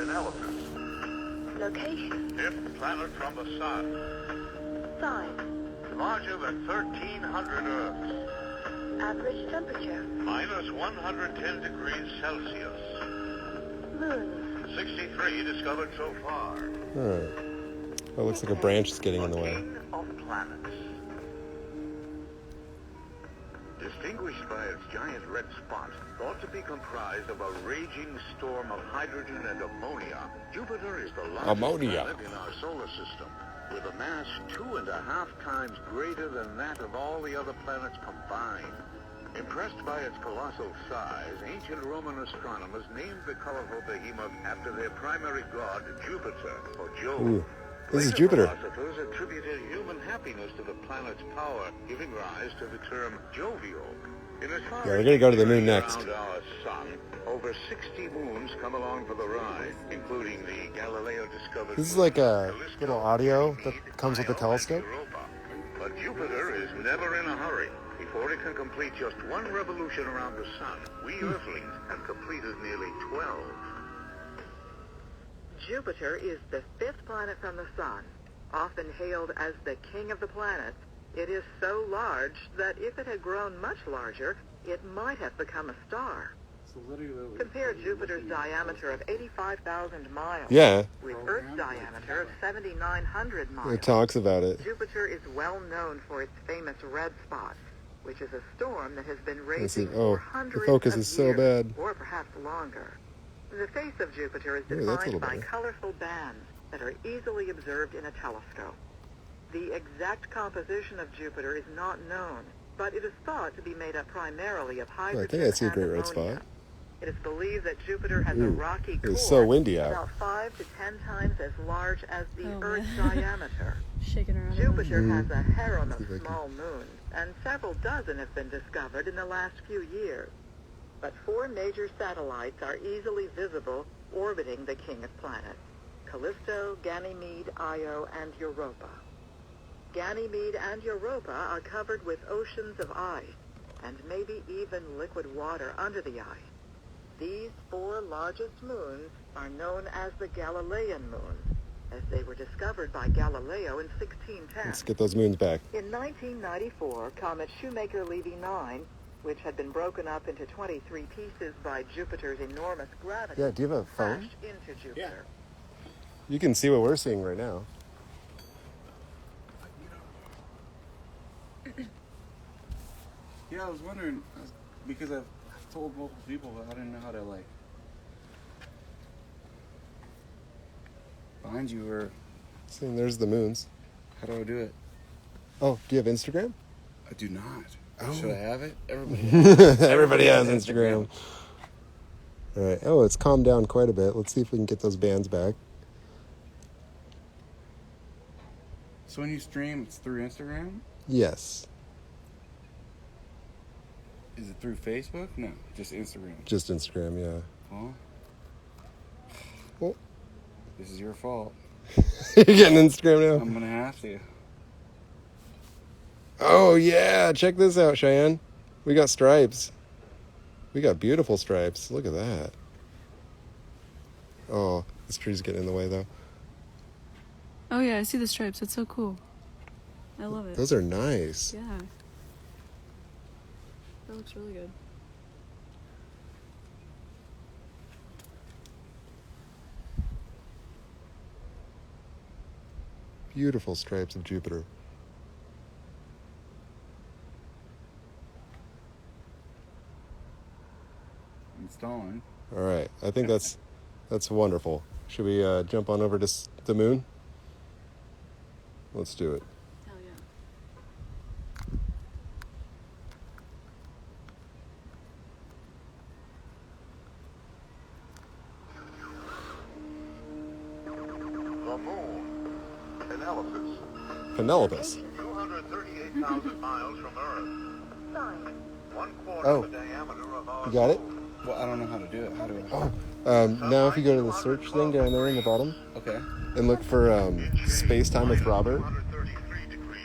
in elephants. Location. Fifth planet from the sun. Size. Larger than 1,300 Earths. Average temperature. Minus 110 degrees Celsius. Moons. 63 discovered so far. Oh, it looks like a branch is getting in the way. King of planets. Distinguished by its giant red spot, thought to be comprised of a raging storm of hydrogen and ammonia, Jupiter is the largest planet in our solar system, with a mass 2.5 times greater than that of all the other planets combined. Impressed by its colossal size, ancient Roman astronomers named the colorful behemoth after their primary god, Jupiter, or Jove. Ooh, this is Later Jupiter. Philosophers attributed human happiness to the planet's power, giving rise to the term jovial. In as far Yeah, we're as gonna go to the moon journey next. around our sun, over 60 moons come along for the ride, including the Galileo discovered. This is like a Callisto, little audio Meade, that comes with the Io, telescope. and Europa. But Jupiter is never in a hurry. Before it can complete just one revolution around the sun, we Earthlings have completed nearly 12. Jupiter is the fifth planet from the sun. Often hailed as the king of the planets, it is so large that if it had grown much larger, it might have become a star. Compare Jupiter's diameter of 85,000 miles Yeah, with Earth's diameter of 7,900 miles. it talks about it. Jupiter is well known for its famous red spot, which is a storm that has been Let's see. raging Oh, for hundreds the focus of is so years, bad. or perhaps longer. The face of Jupiter is Ooh, that's a defined little by better. colorful bands that are easily observed in a telescope. The exact composition of Jupiter is not known, but it is thought to be made up primarily of hydrogen I see a and great red ammonia. spot. It is believed that Jupiter has a Ooh, rocky core it's so windy out. about 5 to 10 times as large as the Oh, Earth's man. diameter. Shaking around. Jupiter has a harem of See if I can- small moons, and several dozen have been discovered in the last few years. But 4 major satellites are easily visible orbiting the king of planets: Callisto, Ganymede, Io, and Europa. Ganymede and Europa are covered with oceans of ice, and maybe even liquid water under the ice. These 4 largest moons are known as the Galilean moons, as they were discovered by Galileo in 1610. Let's get those moons back. In 1994, comet Shoemaker-Levy 9, which had been broken up into 23 pieces by Jupiter's enormous gravity, Yeah, do you have a phone? crashed into Jupiter. You can see what we're seeing right now. Yeah, I was wondering, because I've told multiple people, but I didn't know how to, like, find you, or See, there's the moons. how do I do it? Oh, do you have Instagram? I do not. Oh. Should I have it? Everybody Everybody has Instagram. All right. Oh, it's calmed down quite a bit. Let's see if we can get those bands back. So when you stream, it's through Instagram? Yes, Is it through Facebook? No, just Instagram. just Instagram. Yeah. Well, Well, this is your fault. you're getting Instagram now. I'm gonna have to. Oh yeah, check this out, Cheyenne. We got stripes. We got beautiful stripes. Look at that. Oh, this tree's getting in the way though. Oh yeah, I see the stripes. It's so cool. I love it. Those are nice. Yeah. That looks really good. Beautiful stripes of Jupiter. Installing. All right, I think that's wonderful. Should we jump on over to the moon? Let's do it. Hell yeah. The moon. Penelope. Penelopus. 238,000 miles from Earth. Size. 1/4 Oh. the diameter of our You got it? moon. Well, I don't know how to do it. How do I? Oh, now if you go to the search thing down there in the bottom Okay. and look for Space Time with Robert, 133 degrees.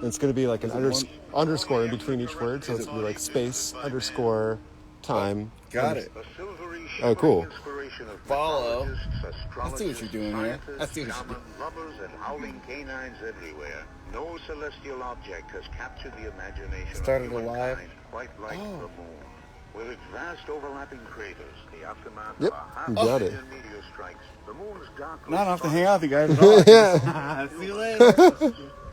it's going to be like an Is it underscore in between each word, so it's going to be like space underscore time. Got it. A silvery Oh, cool. shimmering inspiration combination of Follow. meteorologists, I see what astrologers, you're doing here. I scientists, see what you're shaman, lovers, and howling canines everywhere. No celestial object has captured the imagination Started of alive. humankind quite like the moon. With its vast overlapping craters, the aftermath Yep, of a you half got it. million meteor strikes, the moon's dark. Not enough to hang out with you guys at all. Yeah. See you later.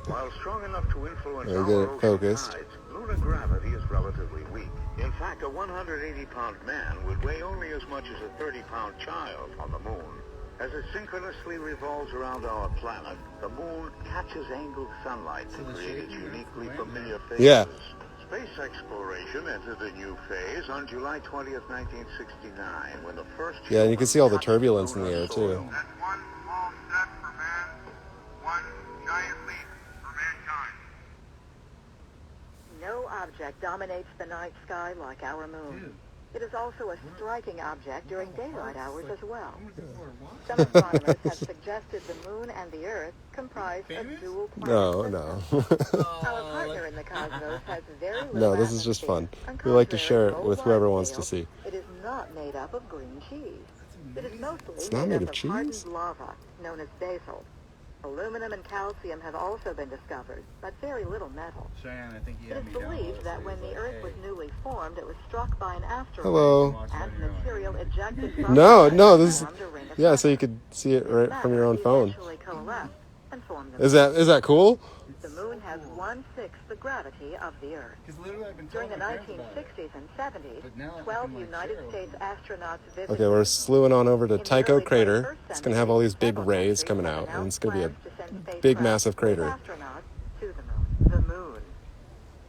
While strong enough to influence There we our go, ocean focused. tides, lunar gravity is relatively weak. In fact, a 180-pound man would weigh only as much as a 30-pound child on the moon. As it synchronously revolves around our planet, the moon catches angled sunlight to create its uniquely familiar phases. Yeah. Space exploration entered a new phase on July 20th, 1969, when the first Yeah, and you can see all the human touched turbulence in the lunar air, too. soil. That's one small step for man, one giant leap for mankind. No object dominates the night sky like our moon. It is also a striking object during daylight hours as well. Some astronomers have suggested the moon and the Earth comprise a dual planet No, system. no. Our partner in the cosmos has very little No, this is just atmosphere. fun. On We like to contrary, share it on with a whoever large wants to scale, see. It is not made up of green cheese. It is mostly It's not made up of cheese? hardened lava, known as basalt. Aluminum and calcium have also been discovered, but very little metal. Cheyenne, I think you It had is me down. believed that when the Earth was newly formed, it was struck by an asteroid. Hello. And material ejected from No, it no, this is... formed a ring of Yeah, fire. so you could see it right from your own Matter phone. eventually coalesced and formed the Is moon. that cool? The moon has 1/6 the gravity of the Earth. Because literally I've been During the telling my parents about it. 1960s and 70s, But now I 12 can, like, United share States with astronauts visited. Okay, we're slewing on over to In the Tycho early crater. 21st It's going to have all these big several rays countries coming have out, and announced it's going to be plans to send a big, spacecraft massive with crater. astronauts to the moon. The moon.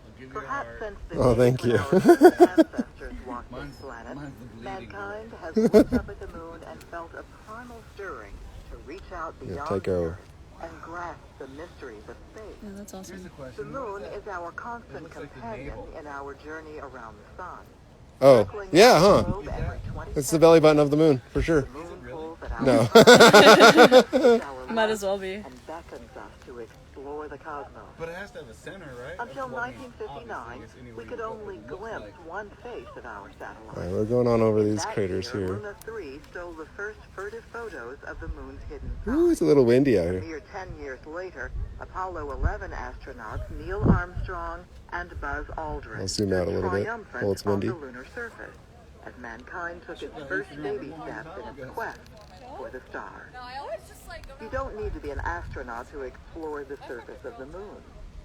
I'll give you a Perhaps heart. since the Oh, days thank when you. our first ancestors walked this Mine's planet, the bleeding mankind has looked up at the moon and felt a primal stirring to reach out Yeah, beyond Tycho. the Earth and grasp the mysteries of space. Yeah, that's Here's awesome. the The question. moon is our constant looks like the companion navel. in our journey around the sun. Oh, Circling yeah, the huh? globe every 20 It's the belly button of the moon, for sure. The moon pulls at our No. heart, our Might as love, well be. and beckons us to explore the cosmos. But it has to have a center, right? Until Well, I mean, 1959, obviously, it's anywhere we you could go, only it looks glimpse like- one face of our Alright, satellite. we're going on over these That craters year, here. Luna 3 stole the first furtive photos of the moon's hidden Ooh, side. it's a little windy out A here. mere 10 years later, Apollo 11 astronauts Neil Armstrong and Buzz Aldrin I'll zoom out a stood little bit triumphant while it's windy. on the lunar surface as mankind took its first baby steps in its quest for the star. You don't need to be an astronaut to explore the surface of the moon.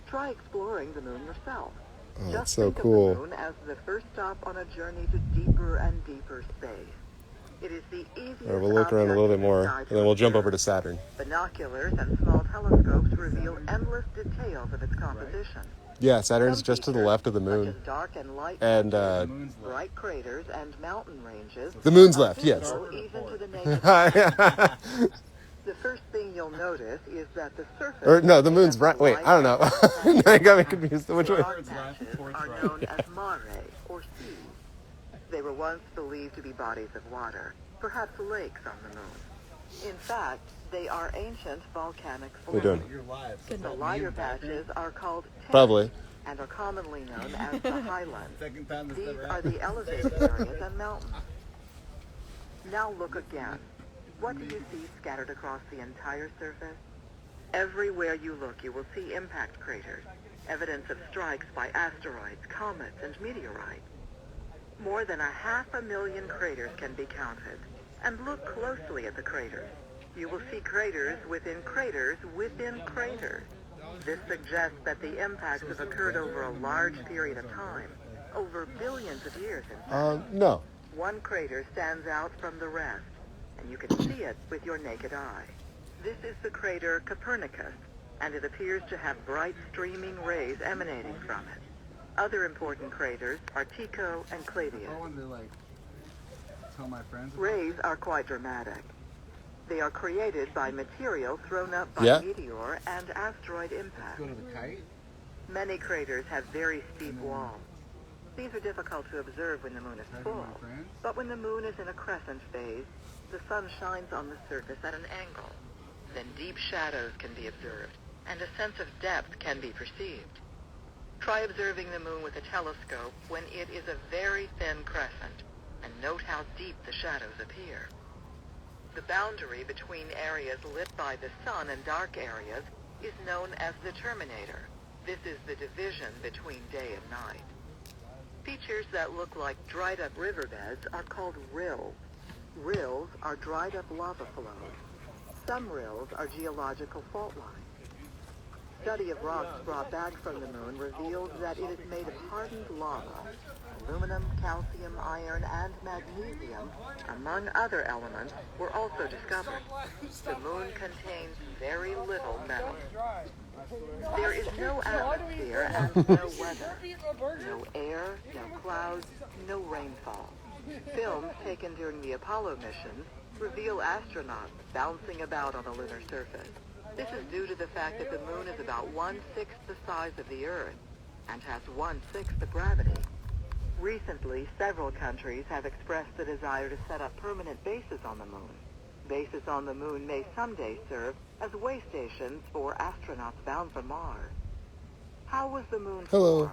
Try exploring the moon yourself. Oh, that's Just so think cool. of the moon as the first stop on a journey to deeper and deeper space. It is the easiest Alright, we'll look around a little bit more, and then we'll jump over to Saturn. Binoculars and small telescopes reveal endless details of its composition. Yeah, Saturn's Some just to the features, left of the such moon. as dark and light And, patches, The moon's left. bright craters and mountain ranges. The moon's are left, yes. visible even to the naked eye. The first thing you'll notice is that the surface. Or, no, the moon's is right. Wait, light I don't know. and I got me confused. Which way? dark patches are known as mare, or seas. They were once believed to be bodies of water, perhaps lakes on the moon. In fact, they are ancient volcanic What are you doing? flows. You're live. So The that lighter means back patches are called terraces Probably. and are commonly known as the highlands. Second time this These ever are happened. the elevated areas and mountains. Now look again. What do you see scattered across the entire surface? Everywhere you look, you will see impact craters, evidence of strikes by asteroids, comets, and meteorites. More than 500,000 craters can be counted. And look closely at the craters. You will see craters within craters within craters. This suggests that the impacts have occurred over a large period of time, over billions of years in fact. No. One crater stands out from the rest, and you can see it with your naked eye. This is the crater Copernicus, and it appears to have bright streaming rays emanating from it. Other important craters are Tycho and Clavius. I wanted to, like, tell my friends. about Rays are quite dramatic. They are created by material thrown up by Yeah. meteor and asteroid impact. Go to the kite. Many craters have very steep walls. These are difficult to observe when the moon is full, but when the moon is in a crescent phase, the sun shines on the surface at an angle. Then deep shadows can be observed, and a sense of depth can be perceived. Try observing the moon with a telescope when it is a very thin crescent, and note how deep the shadows appear. The boundary between areas lit by the sun and dark areas is known as the terminator. This is the division between day and night. Features that look like dried-up riverbeds are called rills. Rills are dried-up lava flows. Some rills are geological fault lines. Study of rocks brought back from the moon reveals that it is made of hardened lava. Aluminum, calcium, iron, and magnesium, among other elements, were also discovered. The moon contains very little metal. There is no atmosphere and no weather. No air, no clouds, no rainfall. Films taken during the Apollo missions reveal astronauts bouncing about on the lunar surface. This is due to the fact that the moon is about 1/6 the size of the Earth and has 1/6 the gravity. Recently, several countries have expressed the desire to set up permanent bases on the moon. Bases on the moon may someday serve as way stations for astronauts bound for Mars. How was the moon formed?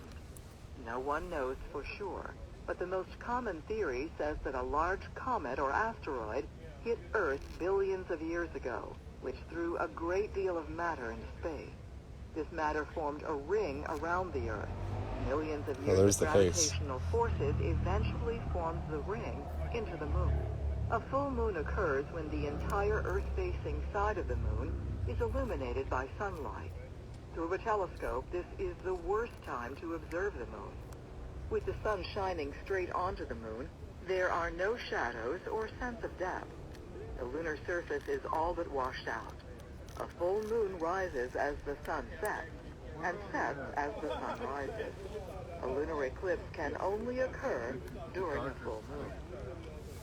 No one knows for sure, but the most common theory says that a large comet or asteroid hit Earth billions of years ago, which threw a great deal of matter into space. This matter formed a ring around the Earth. Millions of years of gravitational forces eventually formed the ring into the moon. A full moon occurs when the entire Earth-facing side of the moon is illuminated by sunlight. Through a telescope, this is the worst time to observe the moon. With the sun shining straight onto the moon, there are no shadows or sense of depth. The lunar surface is all but washed out. A full moon rises as the sun sets, and sets as the sun rises. A lunar eclipse can only occur during a full moon.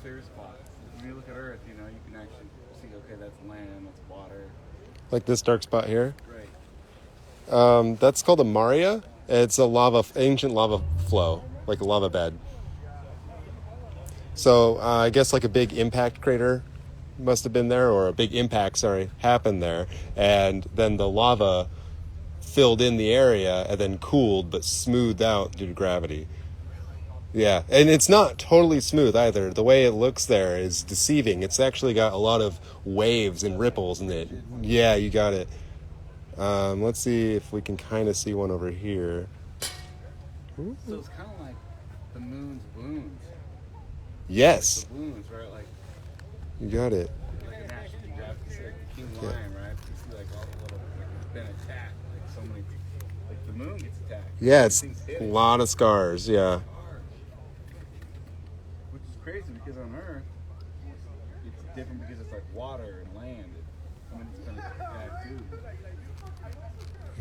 Clear spots. When you look at Earth, you can actually see, okay, that's land, that's water. Like this dark spot here? Right. That's called a Maria. It's a ancient lava flow, like a lava bed. So I guess like a big impact crater must have been there, or a big impact, happened there. And then the lava filled in the area and then cooled but smoothed out due to gravity. Yeah, and it's not totally smooth either. The way it looks there is deceiving. It's actually got a lot of waves and ripples in it. Yeah, you got it. Let's see if we can kind of see one over here. Ooh. So it's kind of like the moon's wounds. Yes. Like the wounds, right? Like you got it. Like a national geographic, you see like the king lion, right? You see like all the little, like it's been attacked. Like so many, like the moon gets attacked. Yeah, it's a lot of scars. Yeah. Which is crazy because on Earth, it's different because it's like water and land. I mean, it's kind of attacked too.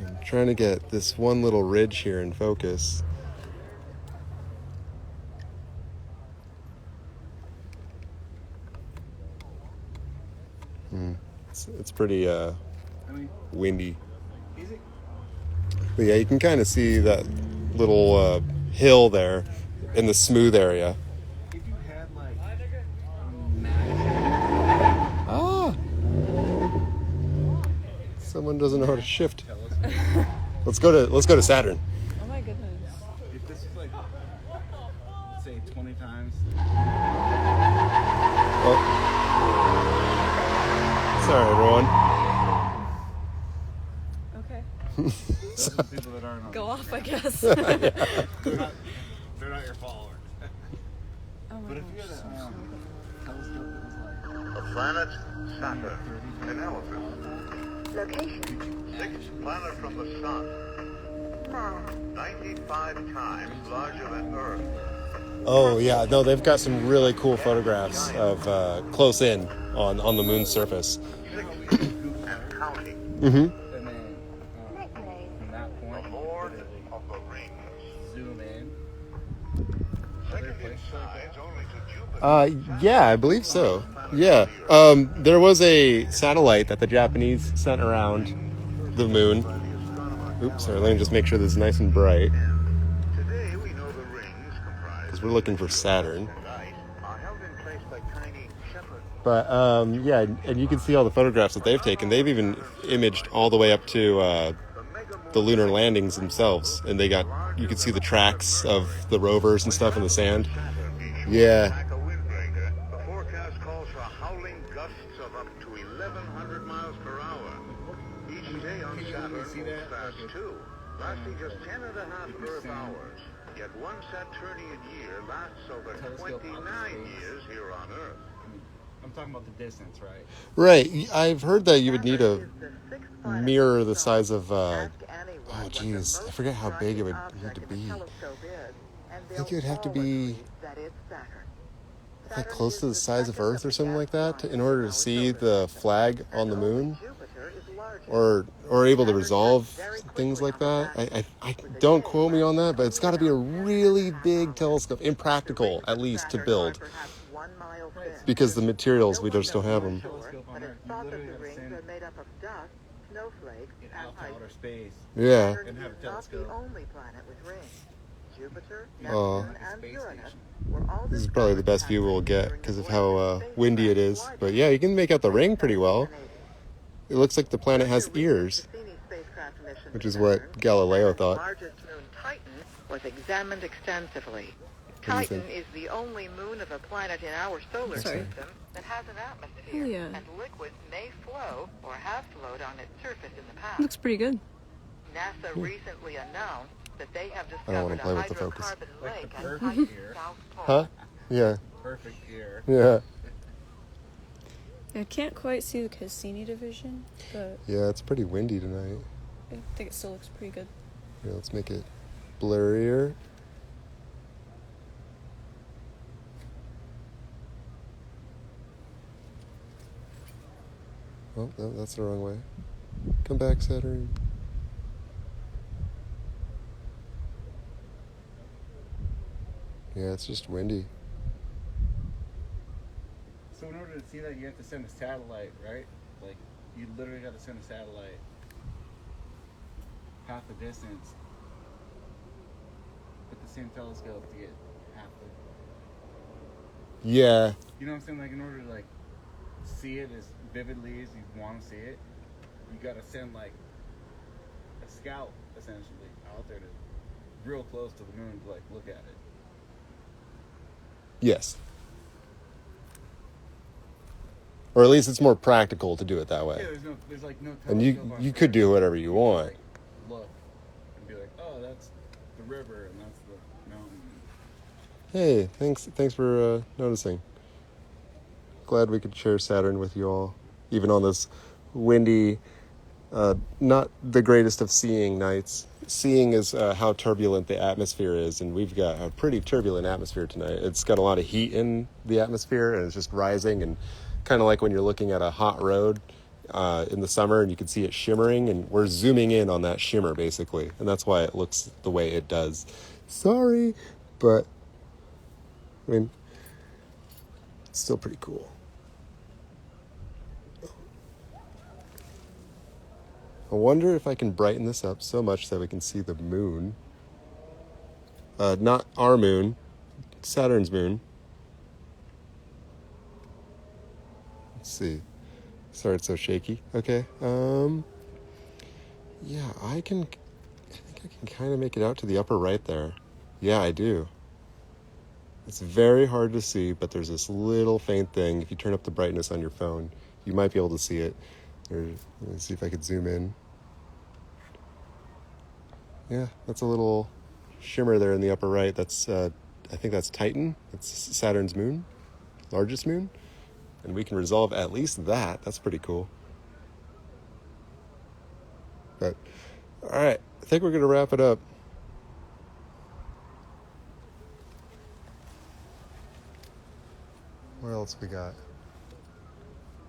I'm trying to get this one little ridge here in focus. It's pretty windy. Is it? But yeah, you can kind of see that little hill there in the smooth area. If you had like Someone doesn't know how to shift. Let's go to Saturn. Oh my goodness. If this is like, say 20 times. Sorry, everyone. Okay. Those are the people that aren't on. Go off, I guess. They're not your followers. Oh my But if you had a telescope that was like The planet Saturn. Analysis. Location. Sixth planet from the sun. Mars. 95 times larger than Earth. Oh yeah, no, they've got some really cool photographs of close in on the moon's surface. 60 and counting. Mm-hmm. and then Nickname. from that point, The Lord of the Rings. zoom in. Second in size only to Jupiter. Yeah, I believe so. Yeah. There was a satellite that the Japanese sent around the moon. Oops, sorry, let me just make sure this is nice and bright. Today we know the rings comprise Because we're looking for Saturn. ice are held in place by tiny shepherd. But yeah, and you can see all the photographs that they've taken. They've even imaged all the way up to the lunar landings themselves, and you can see the tracks of the rovers and stuff in the sand. Yeah. Like a windbreaker, the forecast calls for howling gusts up to 1,100 miles per hour. Each day on Saturn moves fast too, lasting just 10 and a half Earth hours. Yet one Saturnian year lasts over 29 years here on Earth. I'm talking about the distance, right? Right. I've heard that you would need a mirror the size of, oh geez, I forget how big it would need to be. I think it would have to be like close to the size of Earth or something like that in order to see the flag on the moon, or able to resolve things like that. I don't quote me on that, but it's got to be a really big telescope, impractical at least to build, because the materials, we just don't have them. Outer space. Yeah. And have a telescope. Oh, this is probably the best view we'll get because of how windy it is. But yeah, you can make out the ring pretty well. It looks like the planet has ears, which is what Galileo thought. Largest moon, Titan, was examined extensively. What do you Titan think? is the only moon of a planet in our solar system that has an atmosphere, Yeah. and liquids may flow or have flowed on its surface in the past. Looks pretty good. NASA recently announced that they have I don't wanna discovered play a with the focus. hydrocarbon Like lake the at perfect Titan's year. south pole. Huh? Yeah. Perfect year. Yeah. I can't quite see the Cassini division, but Yeah, it's pretty windy tonight. I think it still looks pretty good. Here, let's make it blurrier. Oh, no, that's the wrong way. Come back, Saturn. Yeah, it's just windy. So in order to see that, you have to send a satellite, right? Like, you literally got to send a satellite half the distance with the same telescope to get half the... Yeah. You know what I'm saying? Like, in order to, like, see it as vividly as you want to see it, you got to send, like, a scout, essentially, out there to real close to the moon to, like, look at it. Yes. Or at least it's more practical to do it that Yeah, way. there's like no And telescope on you could Earth. do whatever you can, want. like, look and be like, oh, that's the river and that's the mountain. Hey, thanks for noticing. Glad we could share Saturn with you all, even on this windy, not the greatest of seeing nights. Seeing is how turbulent the atmosphere is, and we've got a pretty turbulent atmosphere tonight. It's got a lot of heat in the atmosphere, and it's just rising, and kind of like when you're looking at a hot road in the summer, and you can see it shimmering, and we're zooming in on that shimmer, basically, and that's why it looks the way it does. Sorry, but, I mean, it's still pretty cool. I wonder if I can brighten this up so much that we can see the moon. Not our moon, Saturn's moon. Let's see. Sorry, it's so shaky. Okay. Yeah, I think I can kind of make it out to the upper right there. Yeah, I do. It's very hard to see, but there's this little faint thing. If you turn up the brightness on your phone, you might be able to see it. Let me see if I could zoom in. Yeah, that's a little shimmer there in the upper right. That's, I think that's Titan. That's Saturn's moon, largest moon. And we can resolve at least that. That's pretty cool. But, all right, I think we're going to wrap it up. What else we got?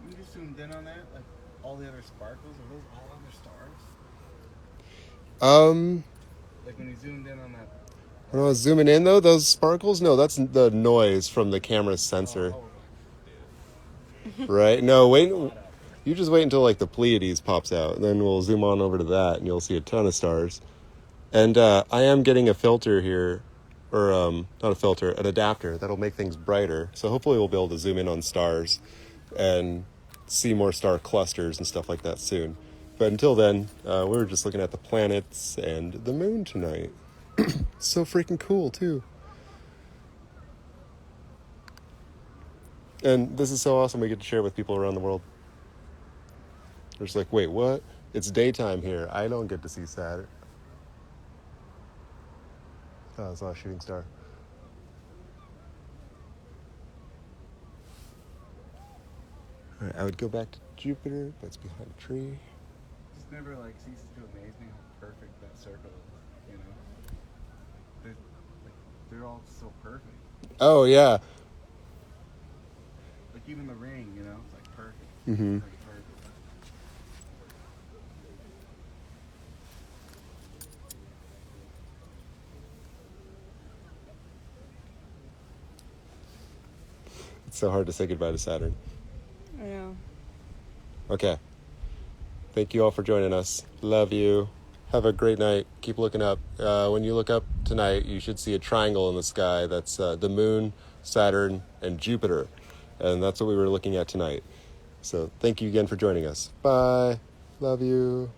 You just zoomed in on that, like all the other sparkles. Are those all other stars? Like when you zoomed in on that. When I was zooming in though, those sparkles? No, that's the noise from the camera's sensor. Right? No, wait. You just wait until like the Pleiades pops out, and then we'll zoom on over to that, and you'll see a ton of stars. And I am getting a filter here, or not a filter, an adapter that'll make things brighter. So hopefully we'll be able to zoom in on stars and see more star clusters and stuff like that soon. But until then, we were just looking at the planets and the moon tonight. So freaking cool too. And this is so awesome we get to share with people around the world. They're just like, wait, what? It's daytime here. I don't get to see Saturn. Oh, I saw a shooting star. All right, I would go back to Jupiter, but it's behind a tree. It just never like ceases to amaze me how perfect that circle is. You know, they're all so perfect. Oh, yeah. Like even the ring, you know, it's like perfect. Mm-hmm. Like perfect. It's so hard to say goodbye to Saturn. I know. Okay. Thank you all for joining us. Love you. Have a great night. Keep looking up. When you look up tonight, you should see a triangle in the sky. That's the moon, Saturn, and Jupiter. And that's what we were looking at tonight. So thank you again for joining us. Bye. Love you.